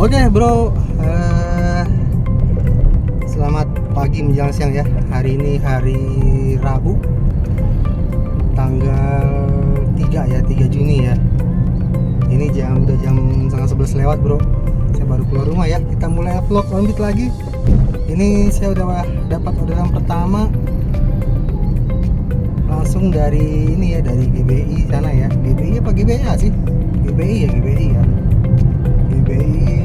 Oke bro, selamat pagi menjelang siang ya. Hari ini hari Rabu, tanggal 3 ya, 3 Juni ya. Ini udah jam setengah 11 lewat bro. Saya baru keluar rumah ya. Kita mulai vlog on-beat lagi. Ini saya udah dapat orderan pertama langsung dari ini ya, dari GBI sana ya. GBI apa GBA sih? GBI ya, GBI ya. GBI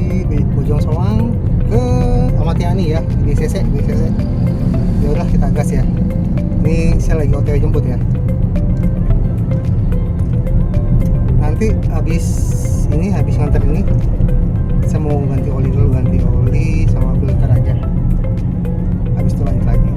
Bojong Soang ke Ahmad Yani ya, BCC. Ya udah kita gas ya. Ini saya lagi OTW jemput ya. Nanti habis nganter ini saya mau ganti oli dulu, sama filter aja. Habis itu lanjut lagi.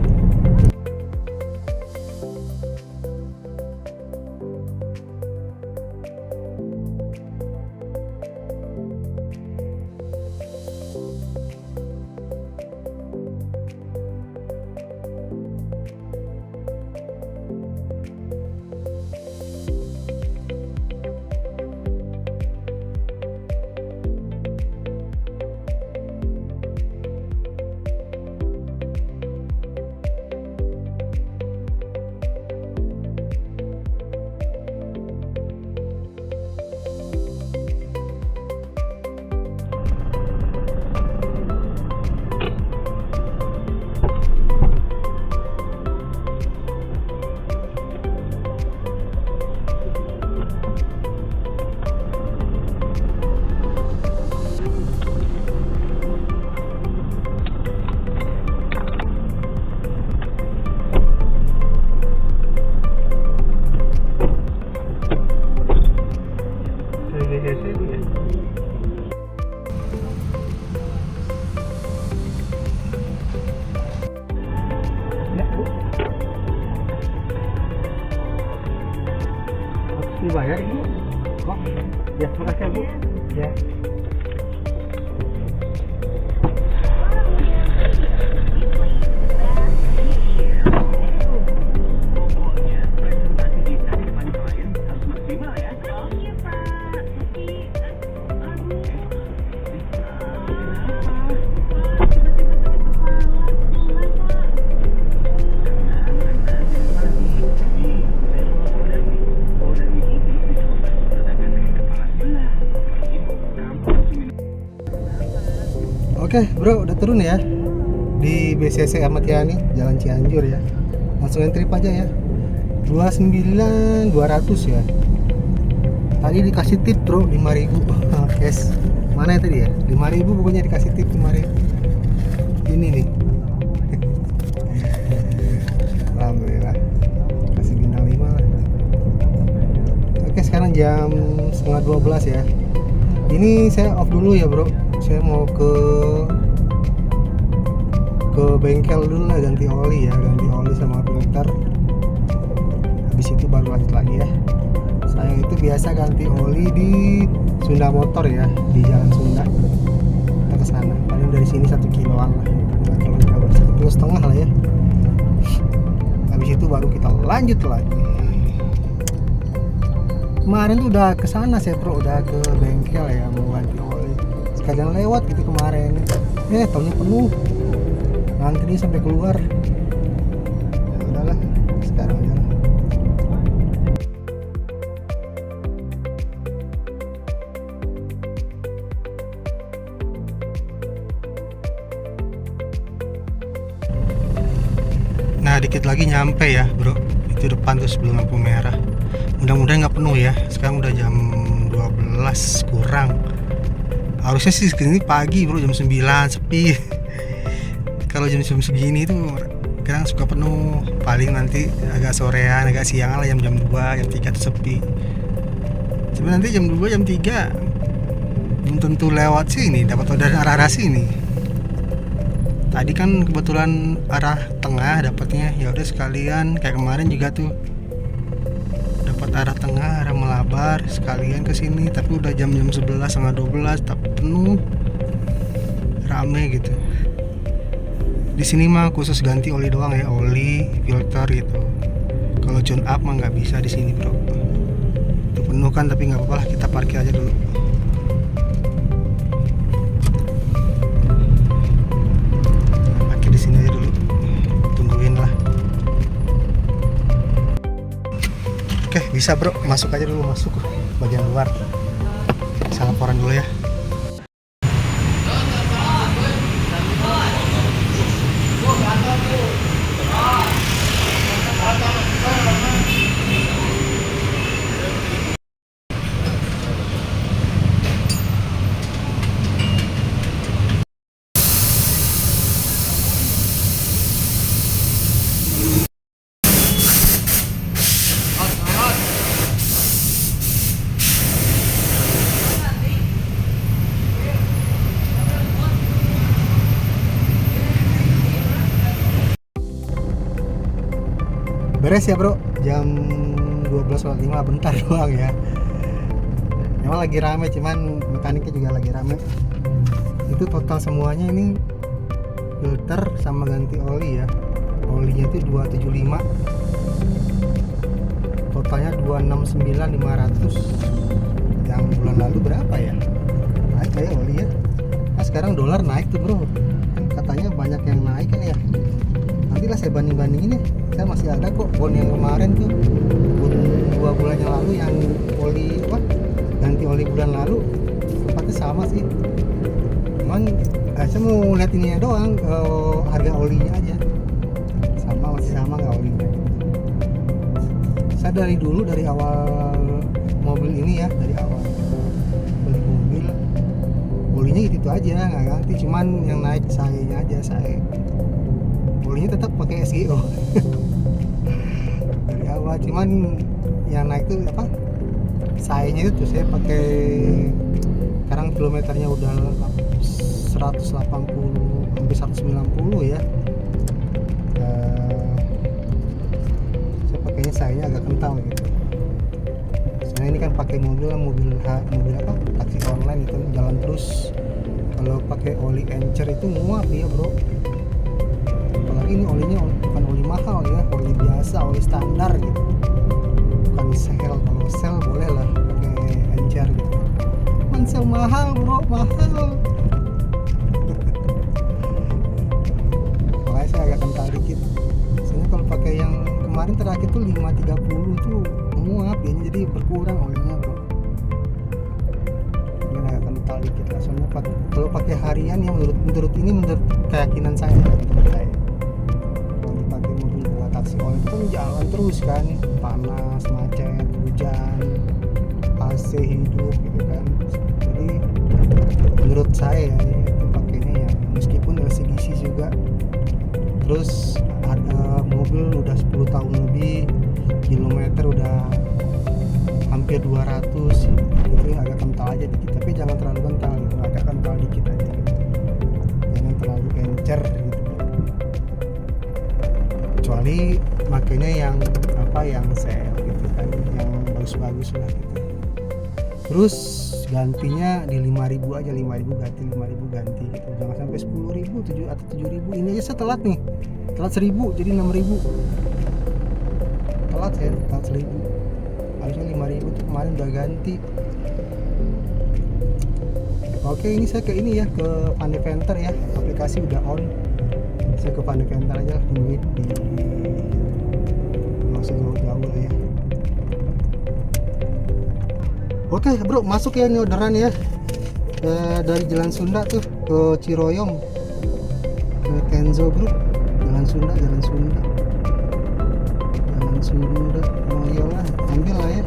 Dibayar ibu kok ya, makasih bu ya. Oke bro, udah turun ya di BCC Ahmad Yani, Jalan Cianjur ya. Langsung entry aja ya. 29.200 ya. Tadi dikasih tip bro 5.000 cash. Mana ya tadi ya? 5.000 pokoknya dikasih tip kemarin. Ini nih. Alhamdulillah. Kasih bintang 5 lah. Oke, sekarang jam setengah 12 ya. Ini saya off dulu ya bro. Saya mau ke bengkel dulu lah, ganti oli sama filter. Habis itu baru lanjut lagi ya. Saya itu biasa ganti oli di Sunda Motor ya, di Jalan Sunda. Kita ke sana. Paling dari sini 1 kiloan lah. 1,5 kilo lah ya. Habis itu baru kita lanjut lagi. Kemarin tuh udah ke sana saya bro, udah ke bengkel ya mau ganti oli. Sekalian lewat gitu kemarin, taunya penuh, ngantri sampai keluar. Ya udahlah, sekarang aja lah. Nah dikit lagi nyampe ya bro, itu depan tuh sebelum lampu merah. Mudah-mudahan nggak penuh ya. Sekarang udah jam 12 kurang. Harusnya sih segini pagi bro, jam 9 sepi. Kalau jam segini tuh kadang suka penuh. Paling nanti agak sorean, agak siang lah, jam 2, jam 3 tuh sepi. Sebenarnya nanti jam 2, jam 3 belum tentu lewat sini, dapat orderan arah sini. Tadi kan kebetulan arah tengah dapatnya, ya udah sekalian kayak kemarin juga tuh. Dapat arah tengah, arah Malabar, sekalian ke sini. Tapi udah jam 11, setengah 12, tapi penuh, rame gitu. Di sini mah khusus ganti oli doang ya, oli, filter gitu. Kalau tune up mah nggak bisa di sini bro. Itu penuh kan, tapi nggak apa-apa lah, kita parkir aja dulu. bisa bro, masuk aja dulu, masuk bagian luar. Saya laporan dulu ya. Beres ya bro, jam 12.05, bentar doang ya. Memang lagi rame, cuman mekaniknya juga lagi rame. Itu total semuanya ini filter sama ganti oli ya. Olinya itu 275, totalnya 269.500. Yang bulan lalu berapa ya? Naik kayak oli ya. Nah sekarang dolar naik tuh bro, katanya banyak yang naik kan ya. Nantilah saya banding-bandingin ya. Saya masih ada kok bon yang kemarin tuh, bon 2 bulan yang lalu yang oli ganti oli bulan lalu, tempatnya sama sih. Cuman saya mau lihat ininya doang, harga olinya aja masih sama nggak olinya. Saya dari dulu, dari awal mobil ini ya, dari awal beli mobil, olinya itu aja nggak ganti, cuman yang naik sayanya aja. Saya olinya tetap pakai SGO dari awal, cuman yang naik tuh sayanya itu saya pakai. Sekarang kilometernya udah 180 hampir 190 ya. Saya pakainya sayanya agak kental gitu. Soalnya ini kan pakai mobil taksi online itu jalan terus. Kalau pakai oli encer itu muap ya bro. Apalagi ini olinya bukan oli mahal ya, oli biasa, oli standar gitu, bukan sel. Kalau sel boleh lah pakai encer gitu, bukan sel mahal bro, mahal. Makanya saya agak kental dikit. Soalnya kalau pakai yang kemarin terakhir tuh 530 tuh muap ya, jadi berkurang olinya bro. Ini agak kental dikit lah. Soalnya kalau pakai harian ya, menurut keyakinan saya, taksi online itu jalan terus kan, panas, macet, hujan, AC hidup gitu kan. Jadi menurut saya itu pakainya ya, meskipun LCGC juga, terus ada mobil udah 10 tahun lebih, kilometer udah hampir 200 gitu ya, agak kental aja dikit, tapi jangan terlalu kental gitu, agak kental dikit aja gitu, jangan terlalu encer gitu. Kecuali makanya yang sel gitu kan, yang bagus-bagus lah gitu. Terus gantinya di 5.000 aja, 5.000 ganti, 5.000 ganti gitu. Jangan sampai 10.000, 7 atau 7.000. Ini aja saya telat nih. Telat 1.000 jadi 6.000. Telat 1.000. Harusnya 5.000 tuh kemarin udah ganti. Oke, ini saya ke ini ya, ke Pandeventer ya. Aplikasi udah on. Saya ke Pandeventer aja lah, tungguin di, nggak usah jauh-jauh lah ya. Oke bro, masuk ya, ini orderan ya, dari Jalan Sunda tuh ke Ciroyom, ke Kenzo bro. Jalan Sunda oh iyalah, ambil lah ya,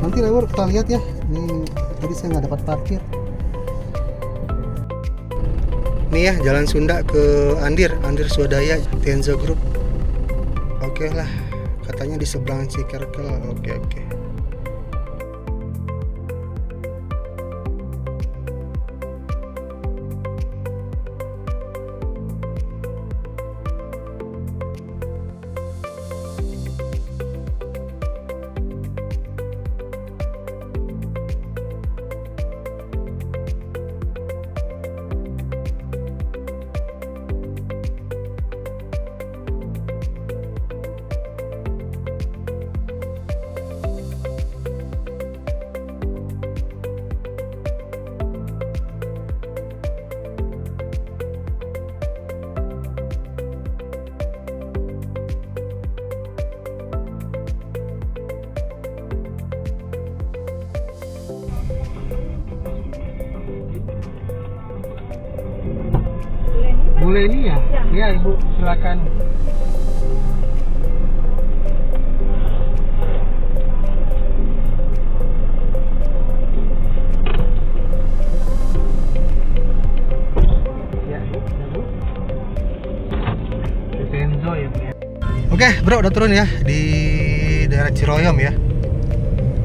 nanti lah bro kita lihat ya. Ini tadi saya nggak dapat parkir. Nih ya, Jalan Sunda ke Andir Swadaya, Tenzo Group. Oke lah, katanya di seberang Cikerkel. Oke. boleh ini ya? Iya Ibu, silakan. Ya Bu, ya Bu. Vincenzo ya Bu ya. Oke bro, udah turun ya di daerah Ciroyom ya.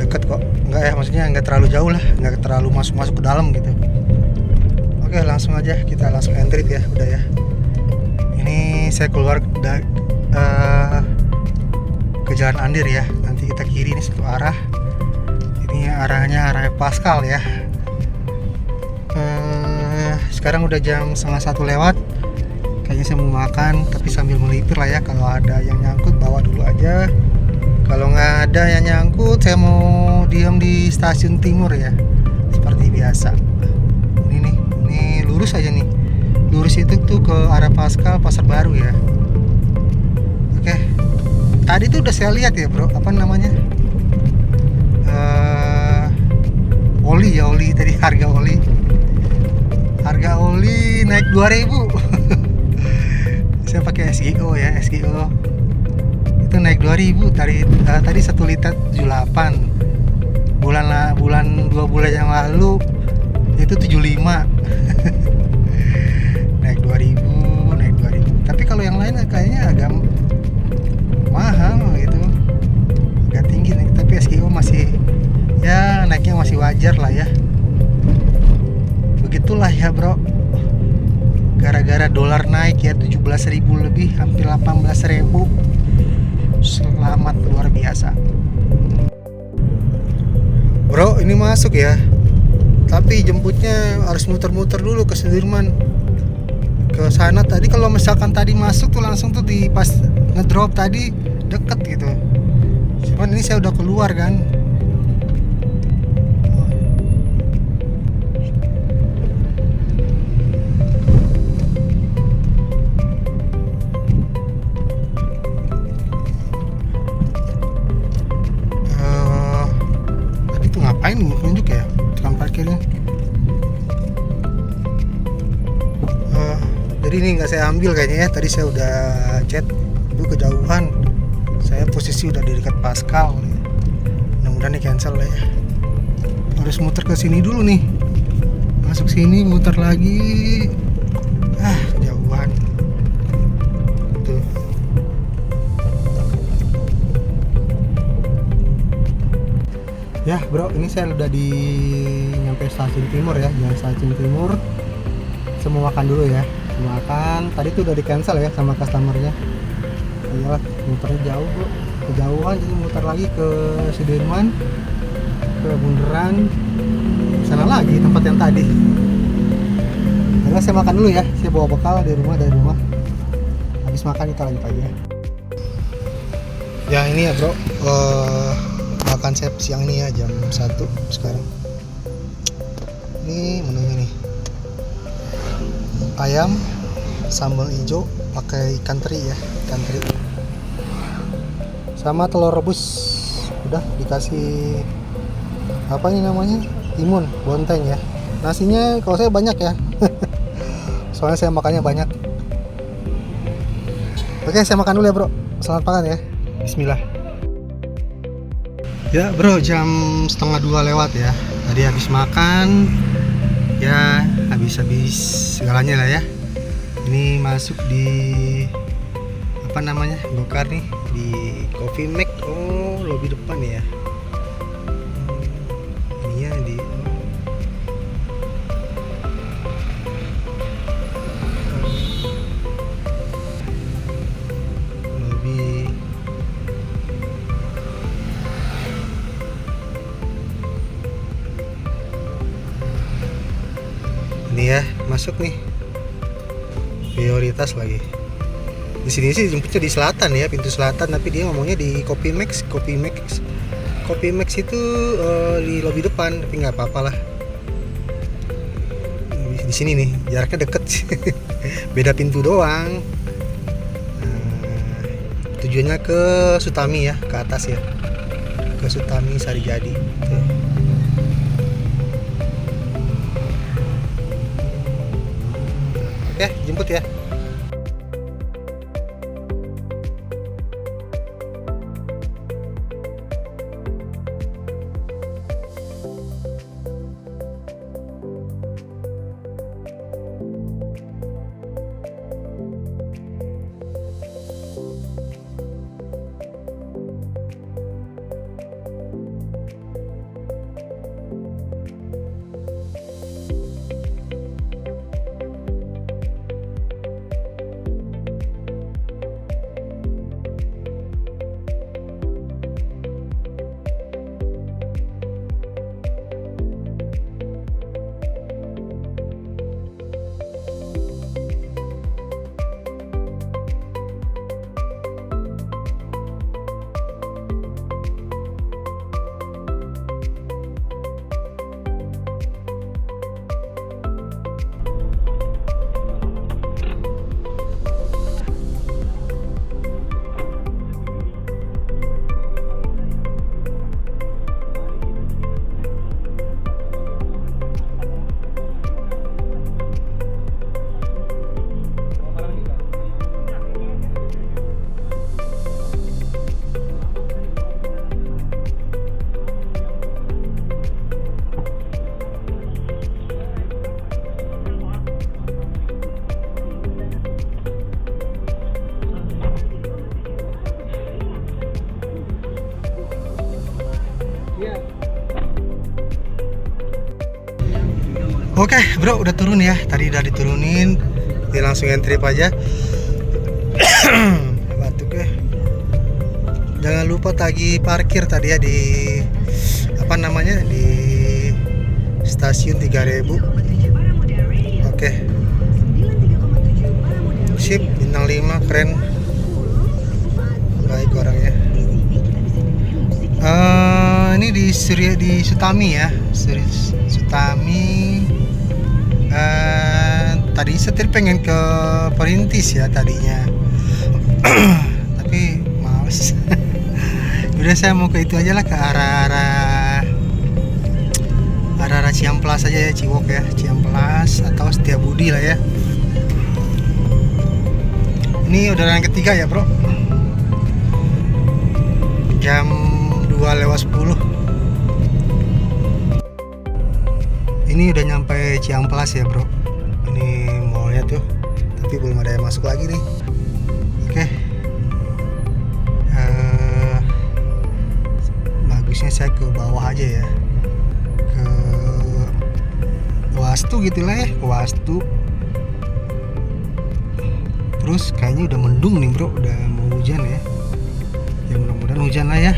Deket kok, enggak ya, maksudnya enggak terlalu jauh lah, enggak terlalu masuk ke dalam gitu. Oke, langsung aja kita langsung entry ya, udah ya. Ini saya keluar ke Jalan Andir ya. Nanti kita kiri, ini satu arah. Ini arahnya arah Pascal ya. Sekarang udah jam 12:30 lewat. Kayaknya saya mau makan, tapi sambil melipir lah ya. Kalau ada yang nyangkut bawa dulu aja. Kalau nggak ada yang nyangkut, saya mau diam di stasiun timur ya, seperti biasa. Ini lurus aja nih. Lurus itu tuh ke arah Pascal, Pasar Baru ya. Oke. Tadi tuh udah saya lihat ya bro, apa namanya? Oli ya, oli tadi, harga oli. Harga oli naik 2.000. Saya pakai SGO ya, SGO. Itu naik 2.000 tadi 1 liter 78. Bulan 2 bulan yang lalu itu 75. naik 2000. Tapi kalau yang lain kayaknya agak mahal gitu, agak tinggi nih. Tapi SGO masih ya naiknya masih wajar lah ya. Begitulah ya bro, gara-gara dolar naik ya 17.000 lebih, hampir 18.000. Selamat luar biasa bro. Ini masuk ya, tapi jemputnya harus muter-muter dulu ke Sudirman, ke sana. Tadi kalau misalkan tadi masuk tuh langsung tuh di pas ngedrop tadi deket gitu. Cuman ini saya udah keluar kan. Tadi tuh ngapain nunjuk ya tukang parkirnya? Jadi ini nggak saya ambil kayaknya ya. Tadi saya udah chat itu kejauhan. Saya posisi udah di dekat Pascal. Mudah-mudahan di cancel lah ya. Harus muter ke sini dulu nih. Masuk sini, muter lagi. Jauhan. Tuh. Ya bro, ini saya udah di nyampe stasiun timur ya. Jalan stasiun timur. Saya mau makan dulu ya. Makan tadi tuh udah di cancel ya sama customernya. Iyalah, muternya jauh bro, kejauhan, jadi muter lagi ke Sudirman, ke Bundaran, sana lagi tempat yang tadi. Jadi saya makan dulu ya, saya bawa bekal dari rumah. Habis makan kita lanjut lagi ya. Ya ini ya bro, makan saya siang ini ya, jam 1 sekarang. Ini menunya nih, ayam sambal hijau pakai ikan teri ya, ikan teri sama telur rebus. Udah dikasih apa ini namanya, timun bonteng ya. Nasinya kalau saya banyak ya. Soalnya saya makannya banyak. Oke, saya makan dulu ya bro. Selamat makan ya. Bismillah. Ya bro, jam 1:30 lewat ya. Tadi habis makan ya, habis segalanya lah ya. Ini masuk di apa namanya, Gokar nih, di Coffee Mac. Oh, lobi depan ya. Ini ya di lobi. Ini ya, masuk nih. Prioritas lagi. Di sini sih jemputnya di selatan ya, pintu selatan, tapi dia ngomongnya di Coffee Max itu di lobi depan, tapi nggak apa-apa lah. Di sini nih, jaraknya deket sih. Beda pintu doang. Tujuannya ke Sutami ya, ke atas ya, ke Sutami Sarijadi. Oke, jemput ya. Oke bro, udah turun ya. Tadi udah diturunin, dia langsung entry aja. Batuk ya. Jangan lupa tagih parkir tadi ya di apa namanya, di stasiun 3000. Oke. Sip, bintang 5, keren. Baik orangnya. Ini di Sutami ya, Sutami. Tadi setir pengen ke Perintis ya tadinya. Tapi males. Udah saya mau ke itu aja lah, ke arah Ciamplas aja ya, Ciwok ya, Ciamplas atau Setiabudi lah ya. Ini udah yang ketiga ya bro, jam 2:10. Ini udah nyampe Ciamplas ya bro. Ini mallnya tuh, tapi belum ada yang masuk lagi nih. Oke. Bagusnya saya ke bawah aja ya, ke Wastu gitulah ya, ke Wastu. Terus kayaknya udah mendung nih bro, udah mau hujan ya. Ya mudah-mudahan hujan lah ya.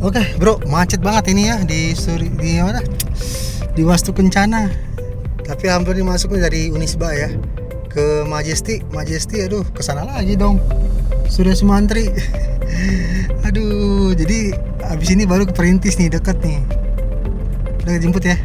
Oke bro, macet banget ini ya di mana? Di Wastu Kencana. Tapi hampir masuknya dari Unisba ya ke Majesty. Aduh, kesana lagi dong. Sudah Sumantri. Aduh, jadi abis ini baru ke Perintis nih, deket nih. Udah jemput ya.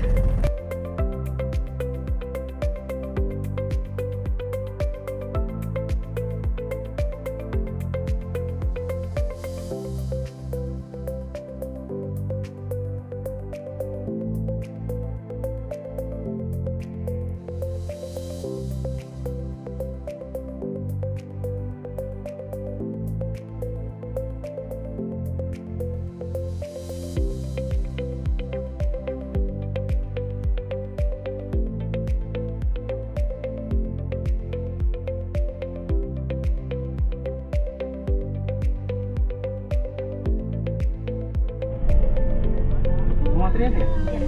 Antrian ya?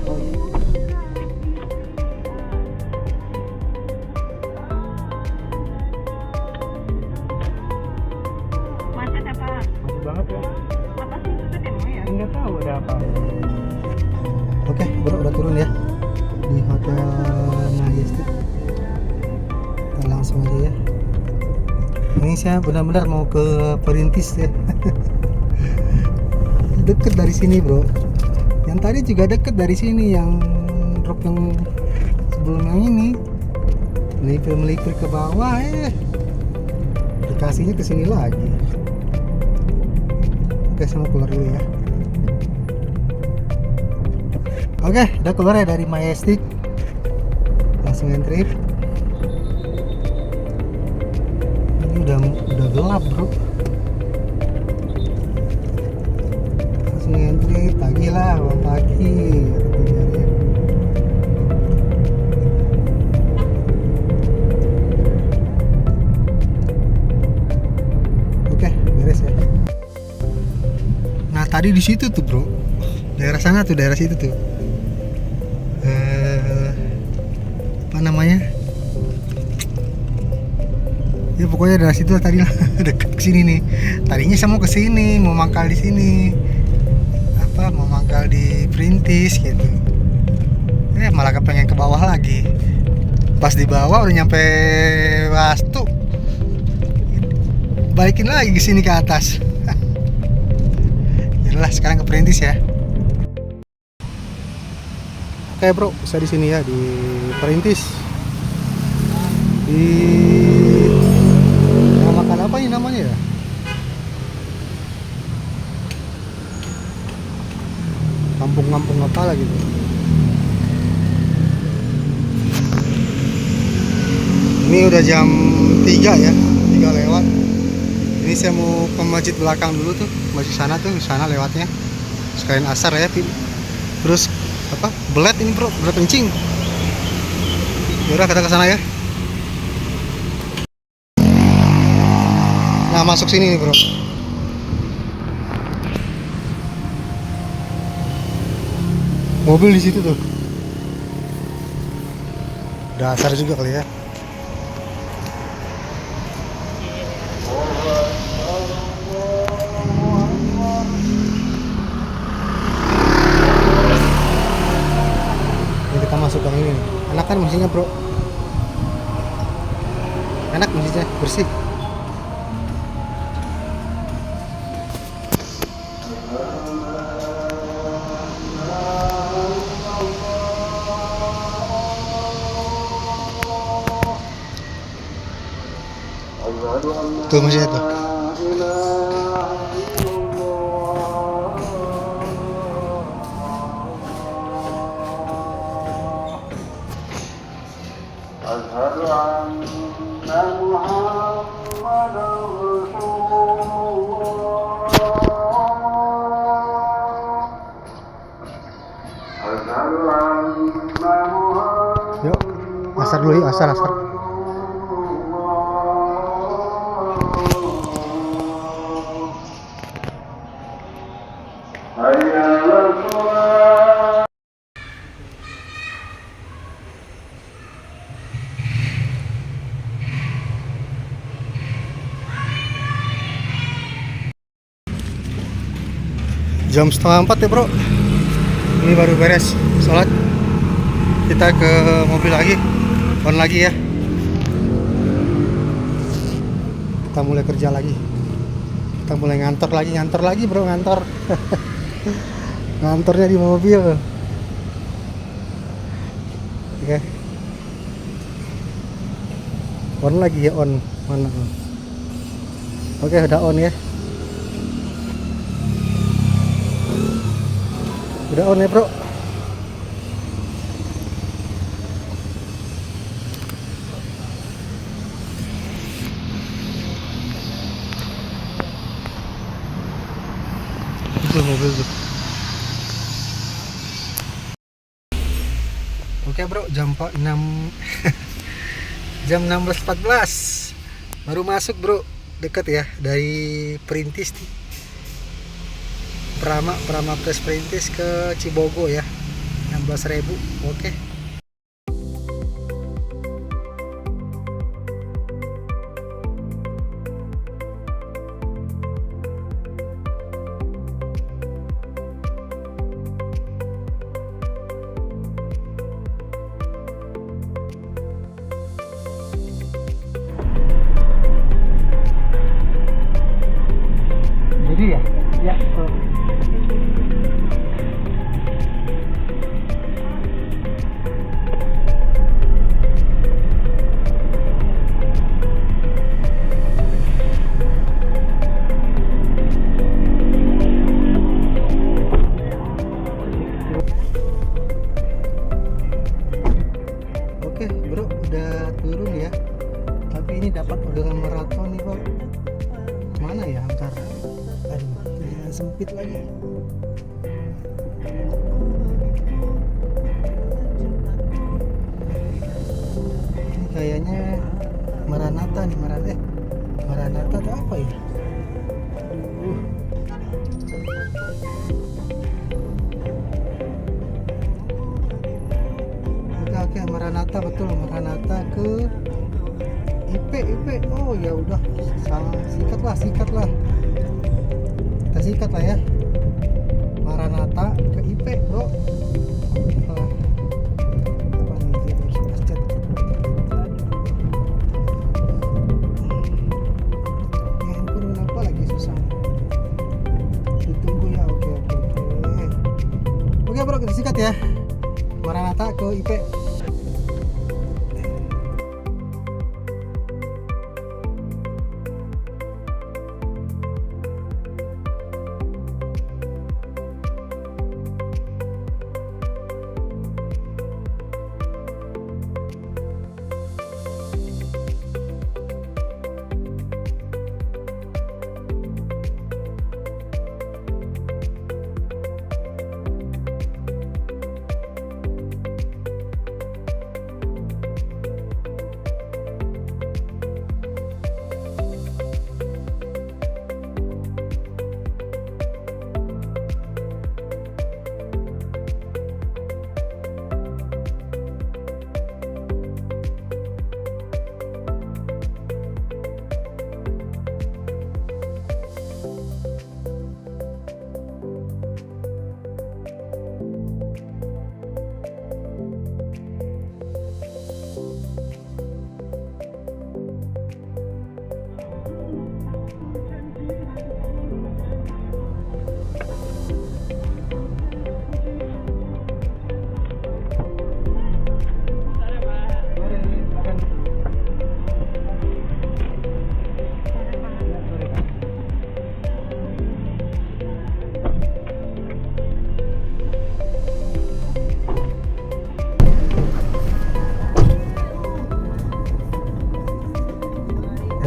Oh iya. Macet apa? Macet banget ya. Apa sih macet emang ya? Enggak tahu ada apa. Oke, bro udah turun ya di Hotel Majestic. Kita langsung aja ya. Ini saya benar-benar mau ke Perintis ya. Deket dari sini bro. Yang tadi juga deket dari sini, yang drop yang sebelum yang ini. Melipir ke bawah dikasihnya ke sini lagi. Oke, saya mau keluar dulu ya. Oke, udah keluar ya dari Majestic. Langsung entry. Ini udah gelap bro. Langsung entry, pagi lah, bang pagi. Oke, beres ya. Nah tadi di situ tuh bro, daerah sana tuh, daerah situ tuh. Apa namanya? Ya pokoknya dari situ tadi lah. Dekat ke sini nih. Tadinya saya mau ke sini, mau mangkal di sini. Mau mangkal di Perintis gitu. Malah kepengen ke bawah lagi. Pas di bawah udah nyampe Wastu, balikin lagi ke sini ke atas. Yalah, sekarang ke Perintis ya. Oke bro, saya di sini ya di Perintis. Di mau makan apa ini namanya ya? Kampung-kampung apa lah gitu. Ini udah jam 3 ya, 3 lewat. Ini saya mau ke masjid belakang dulu tuh, masjid sana tuh, sana lewatnya. Sekalian asar ya, terus apa? Belet ini bro, belet kencing. Yaudah kita ke sana ya. Nah masuk sini nih bro. Mobil di situ tuh. Dasar juga kali ya. Ini kita masuk gang ini nih. Enak kan mesinnya bro? Enak mesinnya, bersih. Tuh mesinnya tuh. أشهد أن محمدا رسول الله أشهد أن محمدا Yuk, asar dulu yuk, asar. حي على الصلاة Jam 3:30 ya bro. Ini baru beres sholat. Kita ke mobil lagi, on lagi ya. Kita mulai kerja lagi. Kita mulai ngantor lagi bro, ngantor. Ngantornya di mobil. Oke. On lagi ya, on. Mana on? Oke, udah on ya. Udah on ya bro. Itu mobil tuh. Oke bro, jam 6 jam 16.14 baru masuk bro. Dekat ya dari Perintis nih. Prama Plus Perintis ke Cibogo ya, 16.000. Oke. Jadi ya, ya. Oke bro, udah turun ya. Tapi ini dapat orderan maraton nih bro. Mana ya antar? Aduh, jalan sempit lagi. Ini kayaknya Maranatha nih, Maranatha atau apa ya? Aduh. Oke, Maranatha, betul, Maranatha ke IP. Oh ya udah, sikat lah. Kita sikat lah ya. Maranatha ke IP bro. Apa nih, dia harus macet. Handphone kenapa lagi susah? Ditunggu ya. Oke bro, kita sikat ya. Maranatha ke IP.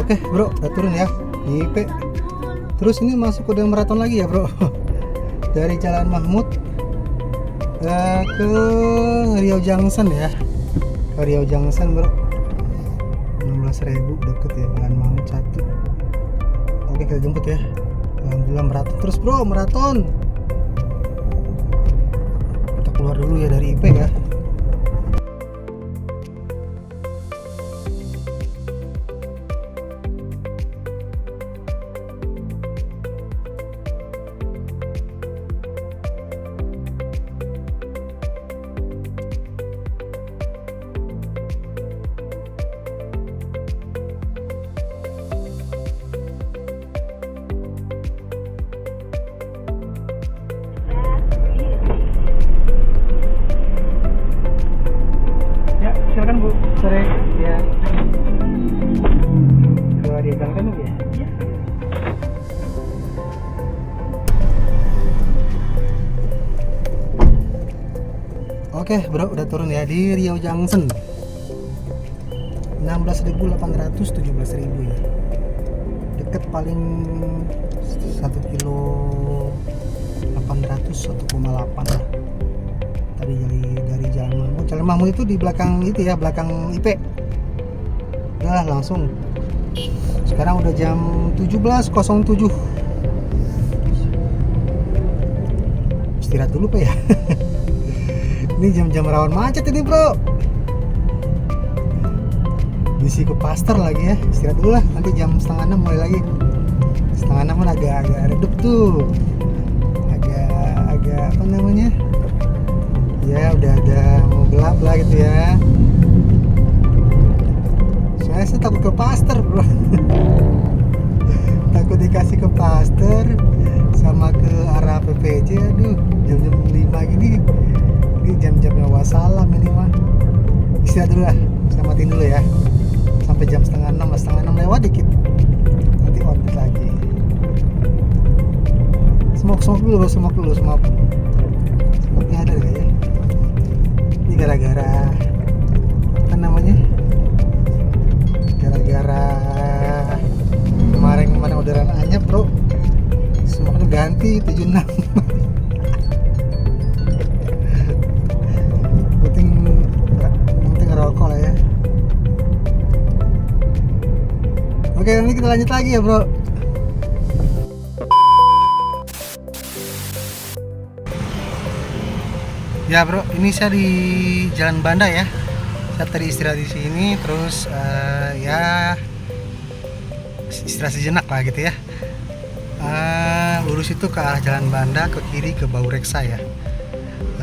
Oke bro, udah turun ya di IP. Terus ini masuk ke maraton lagi ya bro. Dari Jalan Mahmud ke Riau Junction ya. Ke Riau Junction bro. 16.000 deket ya, Jalan Mahmud 1. Oke kita jemput ya. Alhamdulillah maraton terus bro, maraton. Kita keluar dulu ya dari IP ya. Silakan Bu, sore ya. Keluar di belakang ya. Oke bro, udah turun ya di Riau Junction. 16.800, 17.000 ya. Deket paling 1 kilo 800, 1,8 lah. Tadi dari Jalan Mahmud. Jalan Mahmud itu di belakang itu ya, belakang IP. Udah langsung. Sekarang udah jam 17.07. Istirahat dulu Pak ya. Ini jam-jam rawan macet ini bro. Bisi ke Pasteur lagi ya. Istirahat dulu lah. Nanti jam 5:30 mulai lagi. 5:30 kan agak redup tuh. Agak apa namanya? Ya udah mau gelap lah gitu ya. Saya takut ke Pasteur bro. Takut dikasih ke Pasteur sama ke arah PPJ. Aduh jam-jam 5 gini. Ini jam-jamnya wassalam ini mah. Istirahat dulu lah, selamatin dulu ya. Sampai jam 5:30 lewat dikit. Nanti orbit lagi. Smoke dulu. Smoke-nya ada gak ya? Ini gara-gara apa namanya? Gara-gara kemarin orderan anyep bro. Smoke-nya ganti 76. penting rokok lah ya. Oke, ini kita lanjut lagi ya bro. Ya bro, ini saya di Jalan Banda ya. Saya tadi istirahat di sini, terus ya istirahat sejenak lah gitu ya. Lurus itu ke arah Jalan Banda, ke kiri ke Baureksa ya.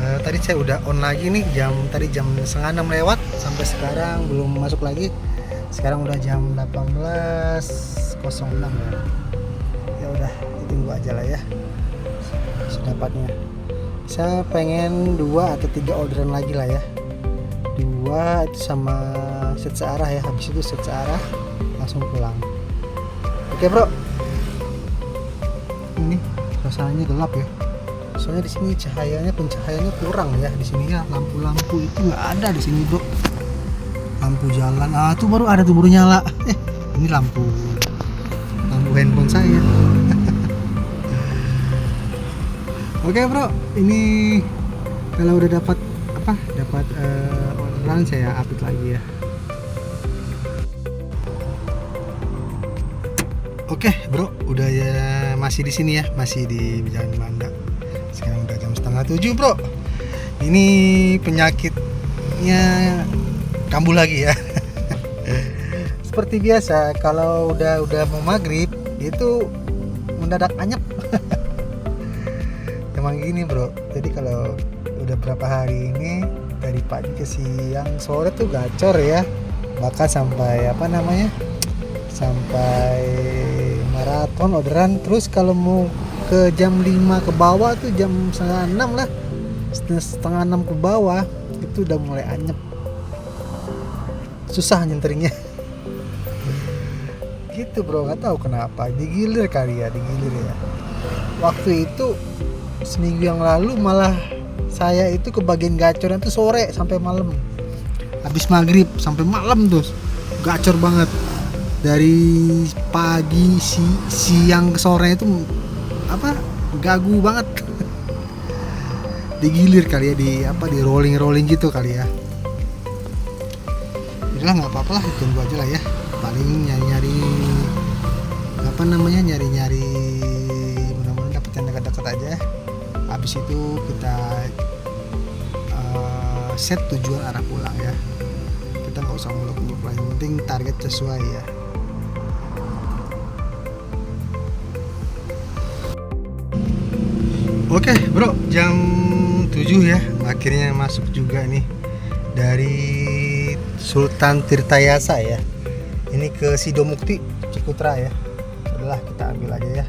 Tadi saya udah on lagi nih, tadi jam 5:30 lewat, sampai sekarang belum masuk lagi. Sekarang udah jam 18.06 ya. Ya udah, tunggu aja lah ya sedapatnya. Saya pengen 2 atau 3 orderan lagi lah ya. 2 itu sama set searah ya, habis itu set searah langsung pulang. Oke bro, ini suasananya gelap ya. Soalnya di sini pencahayaannya kurang ya. Di sini ya lampu-lampu itu nggak ada di sini bro. Lampu jalan, tuh baru ada tuh, baru nyala. Ini lampu handphone saya. Oke bro, ini kalau udah dapat orderan saya update lagi ya. Oke bro, udah ya, masih di sini ya, masih di Jalan Banda. Sekarang udah jam 6:30 bro. Ini penyakitnya kambuh lagi ya. Seperti biasa, kalau udah mau maghrib itu mendadak anyep. Emang gini bro. Jadi kalau udah berapa hari ini dari pagi ke siang sore tuh gacor ya. Bahkan sampai sampai maraton orderan. Terus kalau mau ke jam 5 ke bawah tuh jam 5:30 lah, 5:30 ke bawah itu udah mulai anyep, susah nyenteringnya. Gitu bro, nggak tahu kenapa, digilir kali ya, waktu itu seminggu yang lalu malah saya itu kebagian gacornya tuh sore sampai malam, habis maghrib sampai malam tuh gacor banget. dari pagi siang ke sore itu apa gagu banget. Digilir kali ya, di rolling gitu kali ya. Udah nggak apa-apa lah, tunggu aja lah ya. Paling nyari mudah-mudahan dapet yang dekat-dekat aja. Habis itu kita set tujuan arah pulang ya. Kita nggak usah muluk-muluk lah, yang penting target sesuai ya. Oke bro, jam 7 ya, akhirnya masuk juga nih dari Sultan Tirtayasa ya. Ini ke Sidomukti Cikutra ya. Udahlah kita ambil aja ya.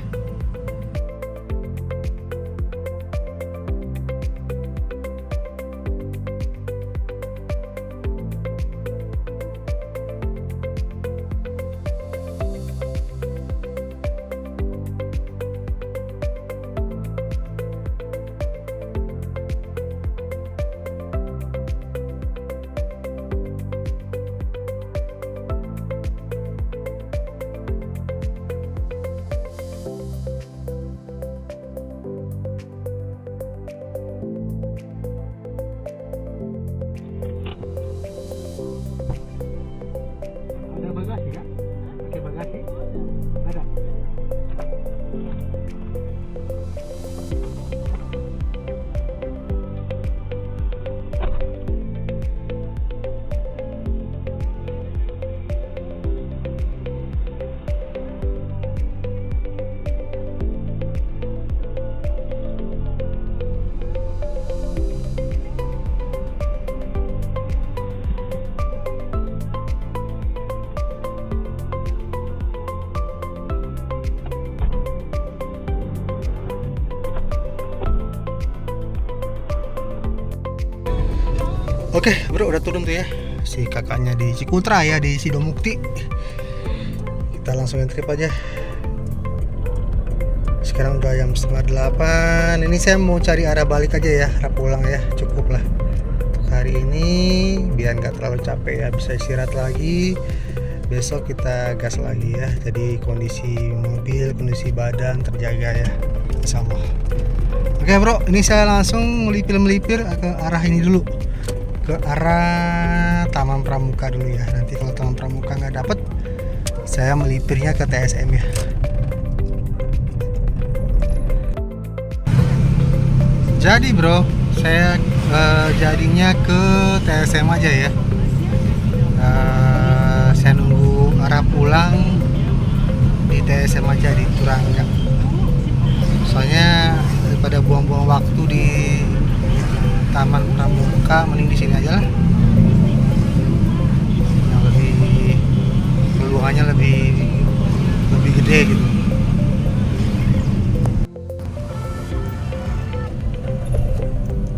Oke bro, udah turun tuh ya si kakaknya di Cikutra ya, di Sidomukti. Kita langsung trip aja. Sekarang udah jam 7:30. Ini saya mau cari arah balik aja ya, arah pulang ya, cukup lah untuk hari ini biar nggak terlalu capek ya, bisa istirahat lagi. Besok kita gas lagi ya, jadi kondisi mobil, kondisi badan terjaga ya, insyaallah. Oke bro, ini saya langsung melipir ke arah ini dulu, ke arah Taman Pramuka dulu ya. Nanti kalau Taman Pramuka nggak dapet, saya melipirnya ke TSM ya. Jadi bro, saya jadinya ke TSM aja ya. Saya nunggu arah pulang di TSM aja, di Turangga. Soalnya daripada buang-buang waktu di Taman Pramuka, mending di sini aja lah. Yang lebih peluangannya lebih gede gitu.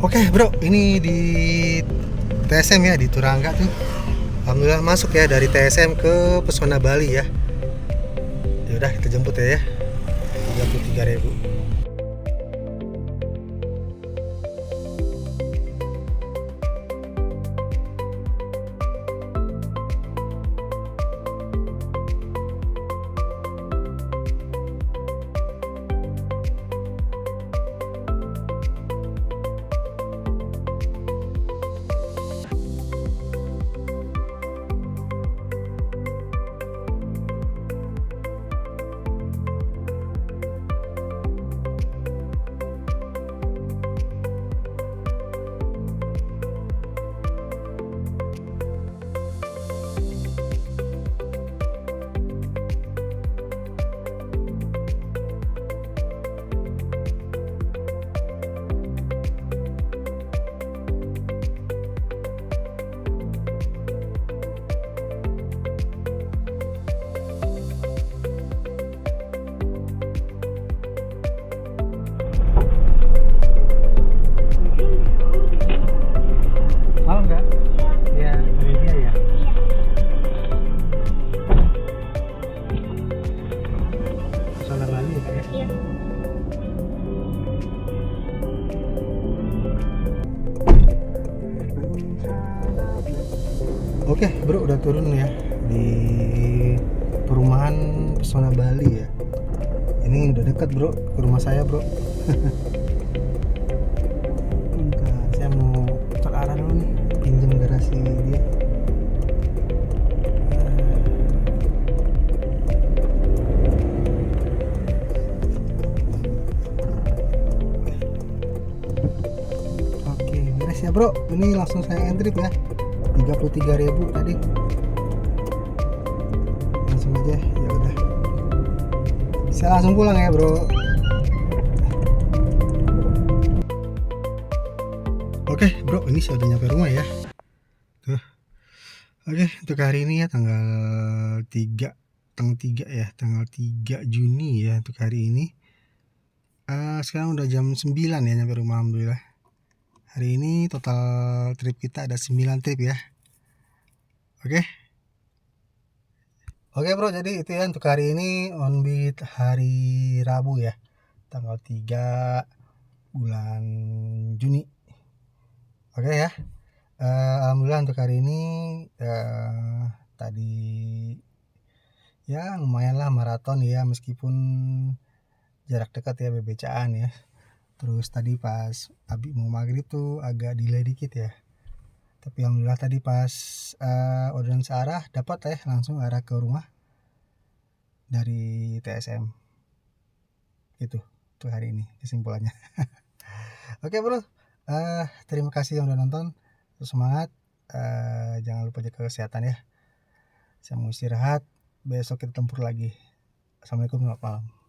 Oke bro, ini di TSM ya, di Turangga tuh. Alhamdulillah masuk ya dari TSM ke Pesona Bali ya. Yaudah kita jemput ya. 33.000. Oke bro, udah turun ya di perumahan Pesona Bali ya. Ini udah dekat bro ke rumah saya bro. Bentar, saya mau terarah dulu nih, pinjam garasi dia. Oke, beres ya bro. Ini langsung saya entry ya. 33.000 tadi. Langsung aja, ya udah. Saya langsung pulang ya bro. Oke bro, ini saya udah nyampe rumah ya. Tuh. Oke, untuk hari ini ya tanggal 3 ya, tanggal 3 Juni ya untuk hari ini. Sekarang udah jam 9 ya nyampe rumah alhamdulillah. Hari ini total trip kita ada 9 trip ya. Oke. Oke bro, jadi itu ya untuk hari ini on beat hari Rabu ya. Tanggal 3 bulan Juni. Oke ya. Alhamdulillah untuk hari ini tadi ya lumayan lah maraton ya, meskipun jarak dekat ya, bebecaan ya. Terus tadi pas Abi mau maghrib tuh agak delay dikit ya, tapi alhamdulillah tadi pas orderan searah dapat ya, langsung arah ke rumah dari TSM gitu tuh hari ini kesimpulannya. Oke bro, terima kasih yang udah nonton. Terus semangat, jangan lupa jaga kesehatan ya. Saya mau istirahat, besok kita tempur lagi. Assalamualaikum, selamat malam.